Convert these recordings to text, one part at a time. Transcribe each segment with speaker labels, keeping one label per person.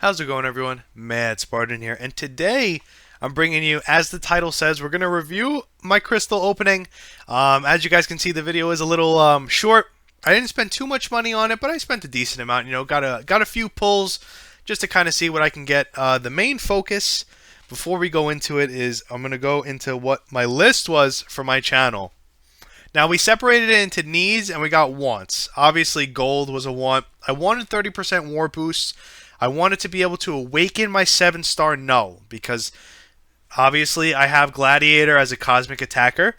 Speaker 1: How's it going, everyone? Mad Spartan here, and today I'm bringing you, as the title says, we're going to review my crystal opening. As you guys can see, the video is a little short. I didn't spend too much money on it, but I spent a decent amount. You know, got a few pulls just to kind of see what I can get. The main focus before we go into it is I'm going to go into what my list was for my channel. Now, we separated it into needs and we got wants. Obviously, gold was a want. I wanted 30% war boosts. I wanted to be able to awaken my 7-star Null because obviously I have Gladiator as a cosmic attacker,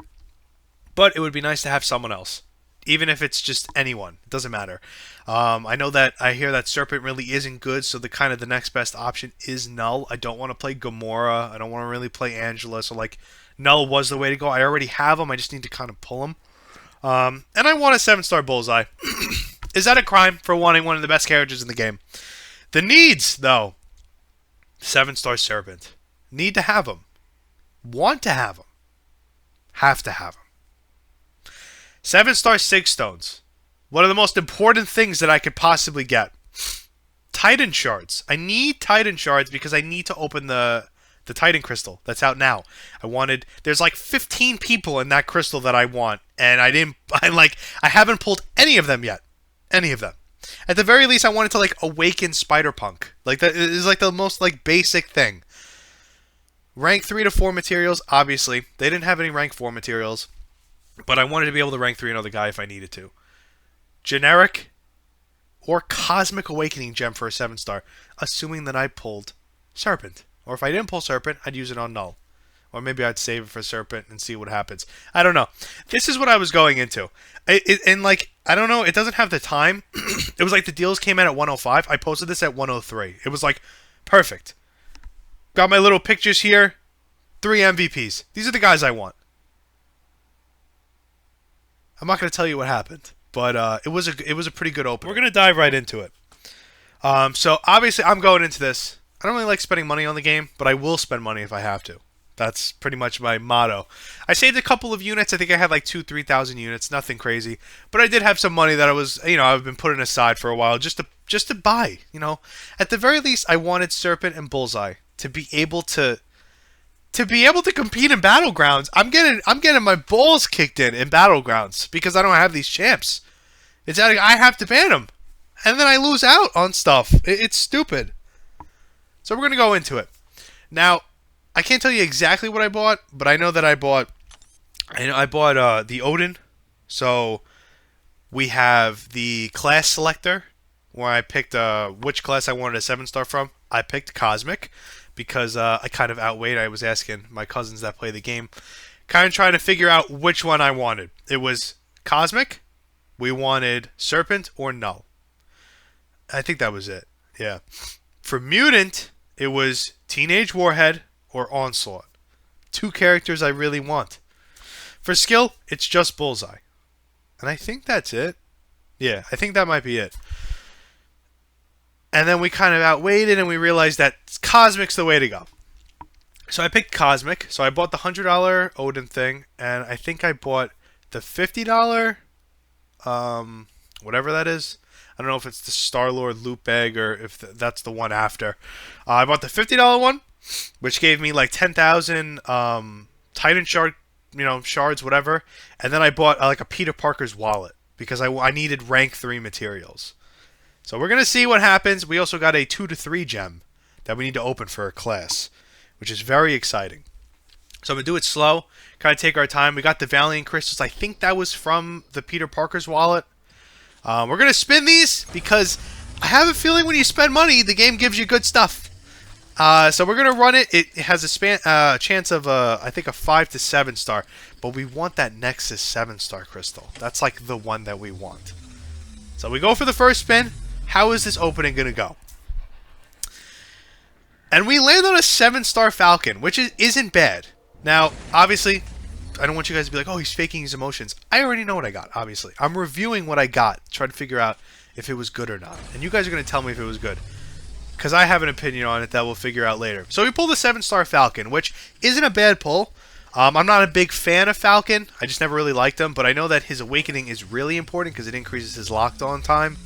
Speaker 1: but it would be nice to have someone else. Even if it's just anyone, it doesn't matter. I know that I hear that Serpent really isn't good, so the next best option is Null. I don't want to play Gamora. I don't want to really play Angela, so like Null was the way to go. I already have him. I just need to kind of pull him. And I want a 7-star Bullseye. Is that a crime for wanting one of the best characters in the game? The needs, though. 7-star Serpent. Need to have him. Want to have him. Have to have him. 7-star Sigstones. One of the most important things that I could possibly get. Titan Shards. I need Titan Shards because I need to open the Titan Crystal that's out now. There's like 15 people in that crystal that I want, and I haven't pulled any of them yet. Any of them. At the very least, I wanted to like awaken Spider-Punk. Like that is like the most like basic thing. Rank 3 to 4 materials, obviously. They didn't have any rank 4 materials, but I wanted to be able to rank 3 another guy if I needed to. Generic or Cosmic Awakening gem for a 7-star, assuming that I pulled Serpent. Or if I didn't pull Serpent, I'd use it on Null. Or maybe I'd save it for Serpent and see what happens. I don't know. This is what I was going into. I don't know, it doesn't have the time. It was like the deals came in at 105. I posted this at 103. It was like, perfect. Got my little pictures here. 3 MVPs. These are the guys I want. I'm not going to tell you what happened. But it was a pretty good opening. We're going to dive right into it. So obviously I'm going into this. I don't really like spending money on the game, but I will spend money if I have to. That's pretty much my motto. I saved a couple of units. I think I had like 3,000 units. Nothing crazy. But I did have some money that I've been putting aside for a while just to buy, At the very least, I wanted Serpent and Bullseye to be able to compete in Battlegrounds. I'm getting my balls kicked in Battlegrounds because I don't have these champs. I have to ban them. And then I lose out on stuff. It's stupid. So we're going to go into it. Now, I can't tell you exactly what I bought, but I know that I bought the Odin. So we have the class selector where I picked which class I wanted a 7-star from. I picked Cosmic because I kind of outweighed. I was asking my cousins that play the game, kind of trying to figure out which one I wanted. It was Cosmic. We wanted Serpent or Null. I think that was it. Yeah. For Mutant, it was Teenage Warhead or Onslaught. 2 characters I really want. For skill, it's just Bullseye. And I think that's it. Yeah, I think that might be it. And then we kind of outweighed it and we realized that Cosmic's the way to go. So I picked Cosmic. So I bought the $100 Odin thing. And I think I bought the $50, whatever that is. I don't know if it's the Star-Lord loot bag or if that's the one after. I bought the $50 one, which gave me like 10,000 Titan shard, shards, whatever. And then I bought like a Peter Parker's wallet because I needed rank 3 materials. So we're going to see what happens. We also got a 2 to 3 gem that we need to open for a class, which is very exciting. So I'm going to do it slow, kind of take our time. We got the Valiant Crystals. I think that was from the Peter Parker's wallet. We're going to spin these because I have a feeling when you spend money, the game gives you good stuff. So we're going to run it. It has a chance of, I think, a 5 to 7-star. But we want that Nexus 7-star crystal. That's like the one that we want. So we go for the first spin. How is this opening going to go? And we land on a 7-star Falcon, which isn't bad. Now, obviously, I don't want you guys to be like, oh, he's faking his emotions. I already know what I got, obviously. I'm reviewing what I got, trying to figure out if it was good or not. And you guys are going to tell me if it was good. Because I have an opinion on it that we'll figure out later. So we pulled the 7-star Falcon, which isn't a bad pull. I'm not a big fan of Falcon. I just never really liked him. But I know that his awakening is really important because it increases his locked-on time.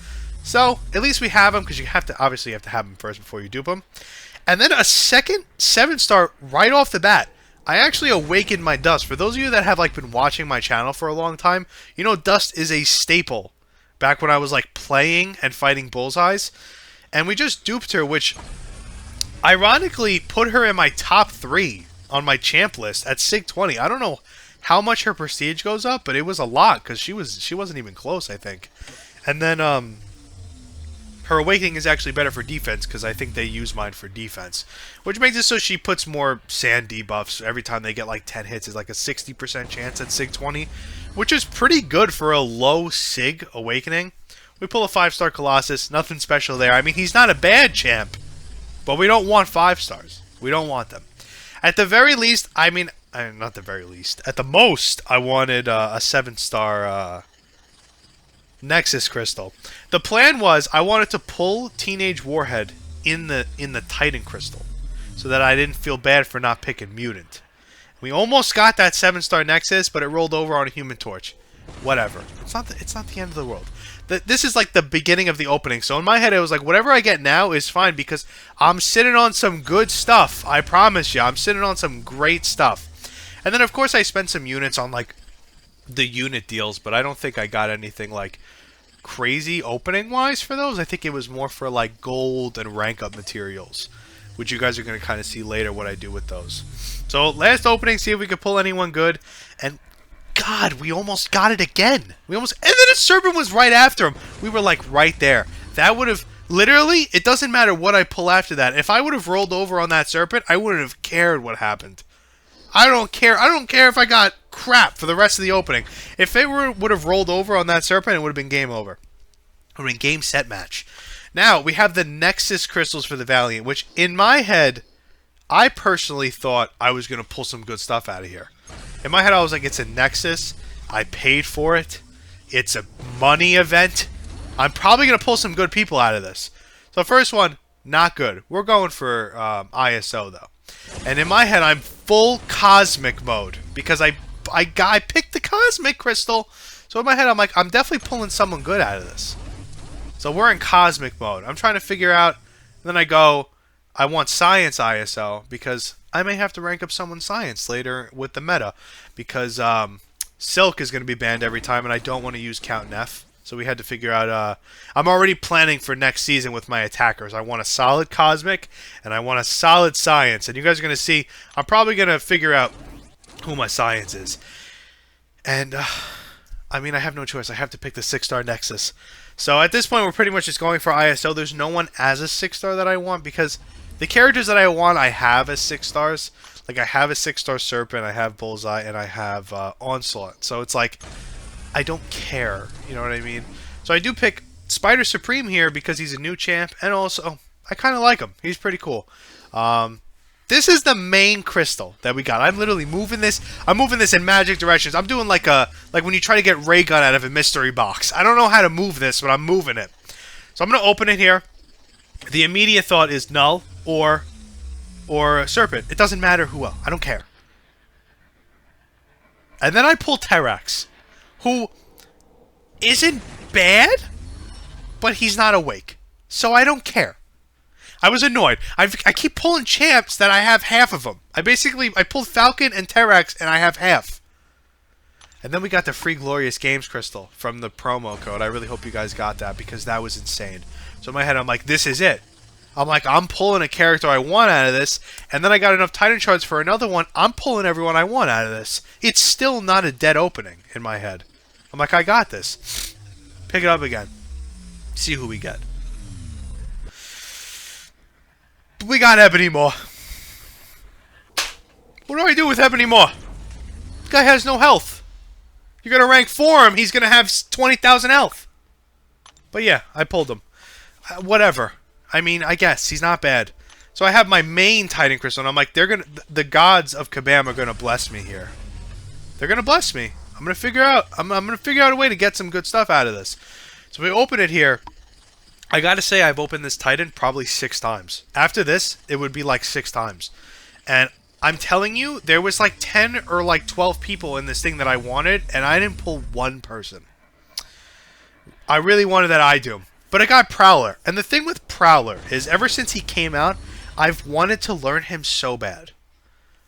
Speaker 1: So, at least we have them, because you have to, obviously you have to have them first before you dupe them. And then a second 7-star right off the bat. I actually awakened my Dust. For those of you that have like been watching my channel for a long time, you know Dust is a staple. Back when I was like playing and fighting Bullseyes. And we just duped her, which ironically put her in my top 3 on my champ list at Sig 20. I don't know how much her prestige goes up, but it was a lot, because she wasn't even close, I think. And then her awakening is actually better for defense, because I think they use mine for defense, which makes it so she puts more sand debuffs every time they get like 10 hits. Is like a 60% chance at Sig 20, which is pretty good for a low Sig awakening. We pull a 5-star Colossus, nothing special there. I mean, he's not a bad champ, but we don't want 5 stars. We don't want them. At the very least, I mean, not the very least. At the most, I wanted a 7-star Nexus Crystal. The plan was I wanted to pull Teenage Warhead in the Titan Crystal, so that I didn't feel bad for not picking Mutant. We almost got that 7-star Nexus, but it rolled over on a Human Torch. Whatever. It's not the end of the world. This is like the beginning of the opening, so in my head it was like, whatever I get now is fine, because I'm sitting on some good stuff. I promise you, I'm sitting on some great stuff. And then of course I spent some units on like the unit deals, but I don't think I got anything like crazy opening wise for those. I think it was more for like gold and rank up materials, which you guys are going to kind of see later what I do with those. So last opening, see if we could pull anyone good. And God, we almost got it again. And then a Serpent was right after him. We were like right there. That would have, literally, it doesn't matter what I pull after that. If I would have rolled over on that Serpent, I wouldn't have cared what happened. I don't care. I don't care if I got crap for the rest of the opening. If it would have rolled over on that Serpent, it would have been game over. It would have been game, set, match. Now, we have the Nexus Crystals for the Valiant, which in my head, I personally thought I was going to pull some good stuff out of here. In my head, I was like, it's a Nexus. I paid for it. It's a money event. I'm probably going to pull some good people out of this. So first one, not good. We're going for ISO, though. And in my head, I'm full Cosmic mode, because I picked the Cosmic Crystal. So in my head, I'm like, I'm definitely pulling someone good out of this. So we're in Cosmic mode. I'm trying to figure out, then I go, I want Science ISO, because I may have to rank up someone's Science later with the meta, because Silk is going to be banned every time, and I don't want to use Count Neff. So we had to figure out, I'm already planning for next season with my attackers. I want a solid Cosmic, and I want a solid Science. And you guys are going to see, I'm probably going to figure out who my Science is. And, I mean, I have no choice. I have to pick the 6-star Nexus. So at this point, we're pretty much just going for ISO. There's no one as a 6-star that I want, because the characters that I want, I have as 6 stars. Like, I have a 6-star Serpent, I have Bullseye, and I have Onslaught. So it's like, I don't care. You know what I mean? So I do pick Spider Supreme here because he's a new champ, and also, I kind of like him. He's pretty cool. This is the main crystal that we got. I'm literally moving this. I'm moving this in magic directions. I'm doing like when you try to get ray gun out of a mystery box. I don't know how to move this, but I'm moving it. So I'm going to open it here. The immediate thought is Null or Serpent. It doesn't matter who else. I don't care. And then I pull Terrax, who isn't bad, but he's not awake. So I don't care. I was annoyed. I keep pulling champs that I have half of them. I pulled Falcon and Terrax, and I have half. And then we got the free Glorious Games Crystal from the promo code. I really hope you guys got that, because that was insane. So in my head, I'm like, this is it. I'm like, I'm pulling a character I want out of this, and then I got enough Titan Shards for another one. I'm pulling everyone I want out of this. It's still not a dead opening in my head. I'm like, I got this. Pick it up again. See who we get. We got Ebony Maw. What do I do with Ebony Maw? This guy has no health. You're going to rank 4 him, he's going to have 20,000 health. But yeah, I pulled him. Whatever. I mean, I guess. He's not bad. So I have my main Titan Crystal, and I'm like, the gods of Kabam are going to bless me here. They're going to bless me. I'm going to figure out, I'm going to figure out a way to get some good stuff out of this. So we open it here. I gotta say, I've opened this Titan probably 6 times. After this, it would be like 6 times. And I'm telling you, there was like 10 or like 12 people in this thing that I wanted, and I didn't pull one person. I really wanted that Idum. But I got Prowler. And the thing with Prowler is ever since he came out, I've wanted to learn him so bad.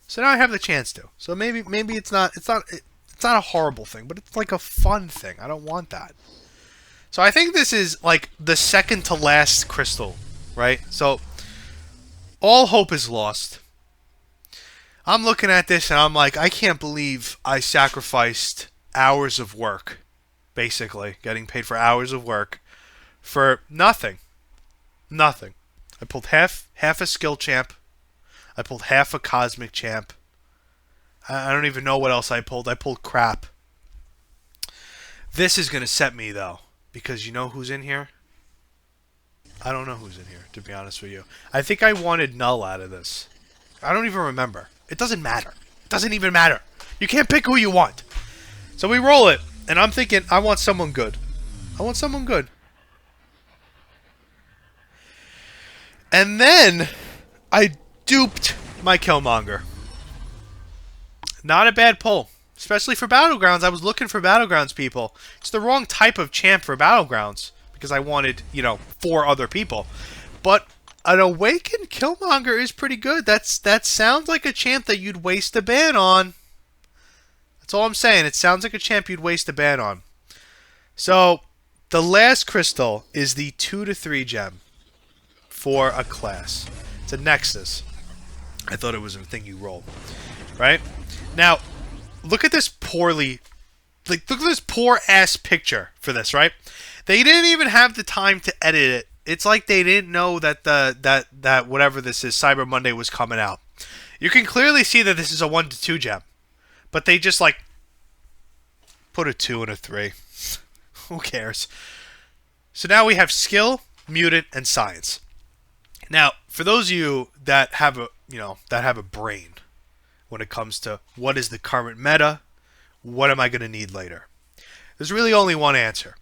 Speaker 1: So now I have the chance to. So maybe it's not a horrible thing, but it's like a fun thing. I don't want that. So I think this is like the second to last crystal, right? So all hope is lost. I'm looking at this and I'm like, I can't believe I sacrificed hours of work, basically getting paid for hours of work for nothing. Nothing. I pulled half a skill champ. I pulled half a cosmic champ. I don't even know what else I pulled. I pulled crap. This is going to set me, though, because you know who's in here? I don't know who's in here, to be honest with you. I think I wanted Null out of this. I don't even remember. It doesn't matter. It doesn't even matter. You can't pick who you want. So we roll it, and I'm thinking, I want someone good. I want someone good. And then I duped my Killmonger. Not a bad pull. Especially for Battlegrounds. I was looking for Battlegrounds people. It's the wrong type of champ for Battlegrounds. Because I wanted, 4 other people. But an Awakened Killmonger is pretty good. That sounds like a champ that you'd waste a ban on. That's all I'm saying. It sounds like a champ you'd waste a ban on. So, the last crystal is the 2 to 3 gem for a class. It's a Nexus. I thought it was a thing you roll. Right? Now, look at this look at this poor ass picture for this, right? They didn't even have the time to edit it. It's like they didn't know that that whatever this is, Cyber Monday, was coming out. You can clearly see that this is a 1 to 2 gem. But they just put a 2 and a 3. Who cares? So now we have skill, mutant, and science. Now, for those of you that have a brain when it comes to what is the current meta, what am I going to need later? There's really only one answer.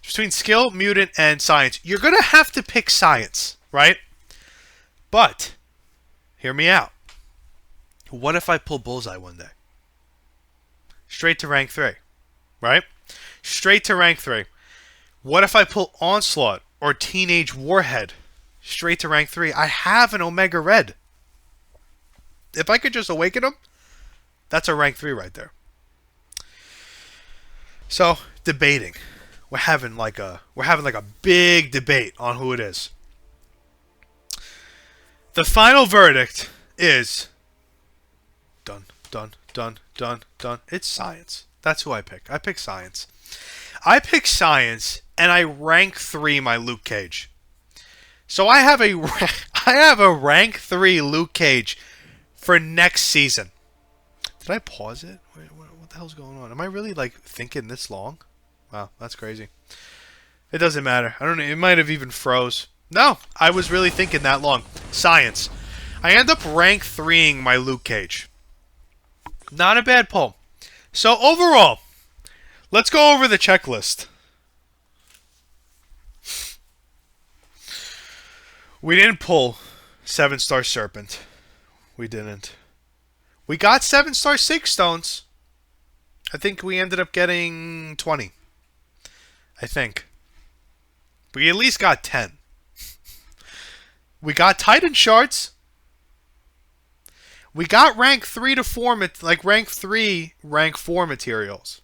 Speaker 1: Between skill, mutant, and science, you're going to have to pick science, right? But, hear me out. What if I pull Bullseye one day? Straight to rank 3, right? Straight to rank 3. What if I pull Onslaught or Teenage Warhead? Straight to rank 3. I have an Omega Red. If I could just awaken him, that's a rank 3 right there. So, debating. We're having like a big debate on who it is. The final verdict is done. It's science. That's who I pick. I pick science. I pick science, and I rank 3 my Luke Cage. So I have a rank 3 Luke Cage for next season. Did I pause it? Wait, what the hell's going on? Am I really thinking this long? Wow, that's crazy. It doesn't matter. I don't know. It might have even froze. No, I was really thinking that long. Science. I end up rank 3ing my Luke Cage. Not a bad pull. So overall, let's go over the checklist. We didn't pull 7-star Serpent. We didn't. We got 7-star 6 stones. I think we ended up getting 20. I think. We at least got 10. We got Titan shards. We got rank 3 to 4, rank 3, rank 4 materials.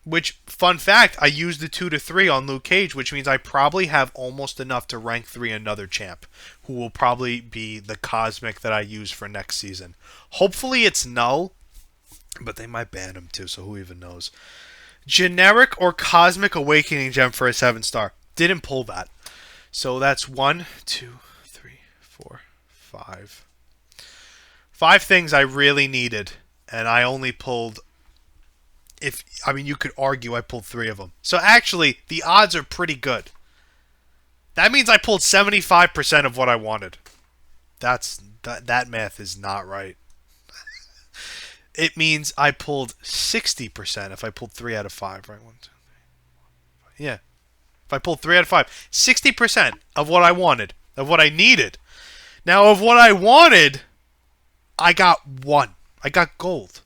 Speaker 1: Which, fun fact, I used the 2 to 3 on Luke Cage, which means I probably have almost enough to rank 3 another champ, who will probably be the Cosmic that I use for next season. Hopefully it's Null, but they might ban him too, so who even knows. Generic or Cosmic Awakening Gem for a 7-star. Didn't pull that. So that's 1, 2, 3, 4, 5. 5 things I really needed, and I only pulled... you could argue I pulled 3 of them. So actually, the odds are pretty good. That means I pulled 75% of what I wanted. That math is not right. It means I pulled 60% if I pulled 3 out of 5, right? 1, 2, 3, 4, 5. Yeah. If I pulled 3 out of 5, 60% of what I wanted, of what I needed. Now, of what I wanted, I got 1. I got gold.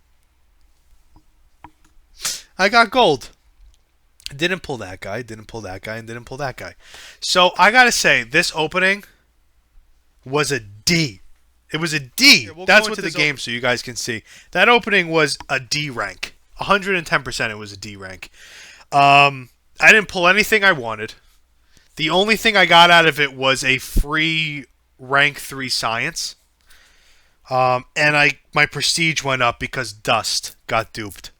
Speaker 1: I got gold. Didn't pull that guy, didn't pull that guy, and didn't pull that guy. So I gotta say, this opening was a D. It was a D. Yeah, that's what's the game, so you guys can see. That opening was a D rank. 110% it was a D rank. I didn't pull anything I wanted. The only thing I got out of it was a free rank 3 science. And my prestige went up because Dust got duped.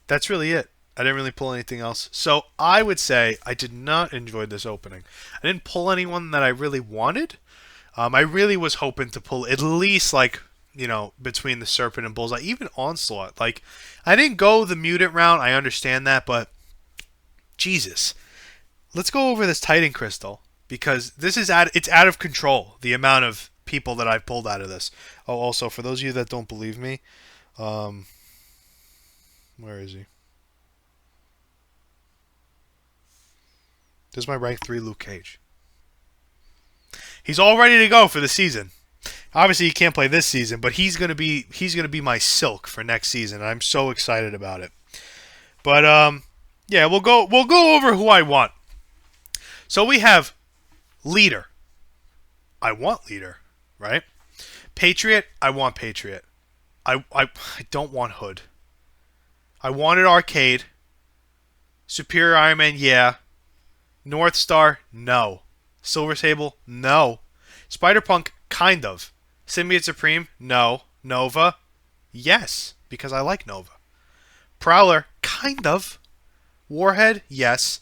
Speaker 1: That's really it. I didn't really pull anything else. So I would say I did not enjoy this opening. I didn't pull anyone that I really wanted. I really was hoping to pull at least, like, you know, between the Serpent and Bullseye, even Onslaught. Like, I didn't go the Mutant route. I understand that, but Jesus. Let's go over this Titan Crystal, because this is it's out of control, the amount of people that I've pulled out of this. Oh, also, for those of you that don't believe me, where is he? This is my rank 3 Luke Cage. He's all ready to go for the season. Obviously, he can't play this season, but he's gonna be my Silk for next season. I'm so excited about it. But yeah, we'll go over who I want. So we have Leader. I want Leader, right? Patriot. I want Patriot. I don't want Hood. I wanted Arcade. Superior Iron Man, yeah. North Star, no. Silver Sable, no. Spider-Punk, kind of. Symbiote Supreme, no. Nova, yes, because I like Nova. Prowler, kind of. Warhead, yes.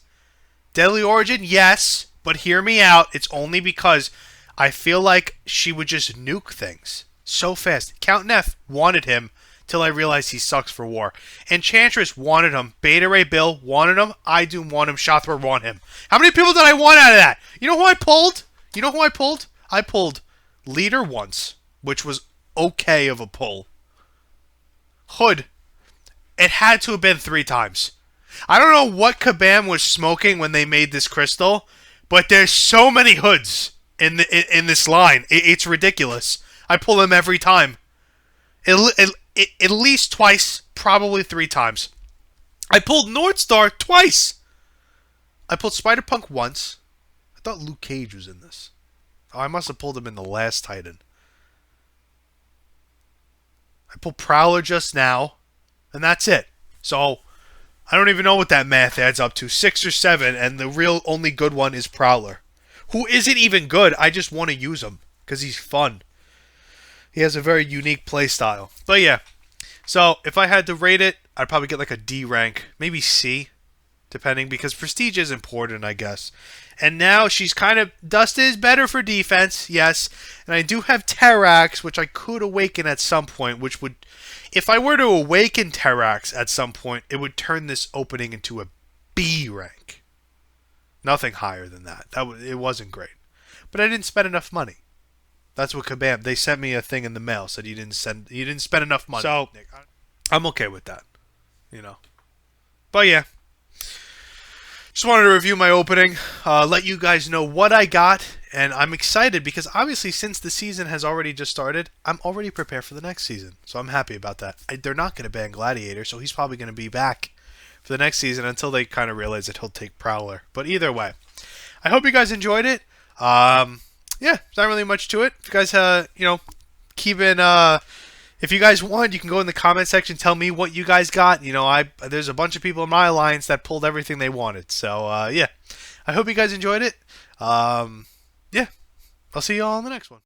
Speaker 1: Deadly Origin, yes, but hear me out. It's only because I feel like she would just nuke things so fast. Count Neff wanted him till I realized he sucks for war. Enchantress wanted him. Beta Ray Bill wanted him. I Doom want him. Shothra want him. How many people did I want out of that? You know who I pulled? You know who I pulled? I pulled Leader once, which was okay of a pull. Hood. It had to have been 3 times. I don't know what Kabam was smoking when they made this crystal, but there's so many Hoods in this line. It's ridiculous. I pull them every time. At least twice, probably 3 times. I pulled North Star twice. I pulled Spider-Punk once. I thought Luke Cage was in this. Oh, I must have pulled him in the last Titan. I pulled Prowler just now, and that's it. So, I don't even know what that math adds up to. 6 or 7, and the real only good one is Prowler. Who isn't even good, I just want to use him, because he's fun. He has a very unique play style. But yeah, so if I had to rate it, I'd probably get like a D rank, maybe C, depending, because Prestige is important, I guess. And now she's kind of, Dust is better for defense, yes. And I do have Terrax, which I could awaken at some point, which would, if I were to awaken Terrax at some point, it would turn this opening into a B rank. Nothing higher than that. It wasn't great. But I didn't spend enough money. That's what Kabam. They sent me a thing in the mail, said you didn't spend enough money. So I'm okay with that, you know. But yeah, just wanted to review my opening, let you guys know what I got, and I'm excited because obviously since the season has already just started, I'm already prepared for the next season. So I'm happy about that. They're not going to ban Gladiator, so he's probably going to be back for the next season until they kind of realize that he'll take Prowler. But either way, I hope you guys enjoyed it. Yeah, there's not really much to it. If you guys, you know, if you guys want, you can go in the comment section, tell me what you guys got. You know, there's a bunch of people in my alliance that pulled everything they wanted. So, yeah, I hope you guys enjoyed it. Yeah, I'll see you all on the next one.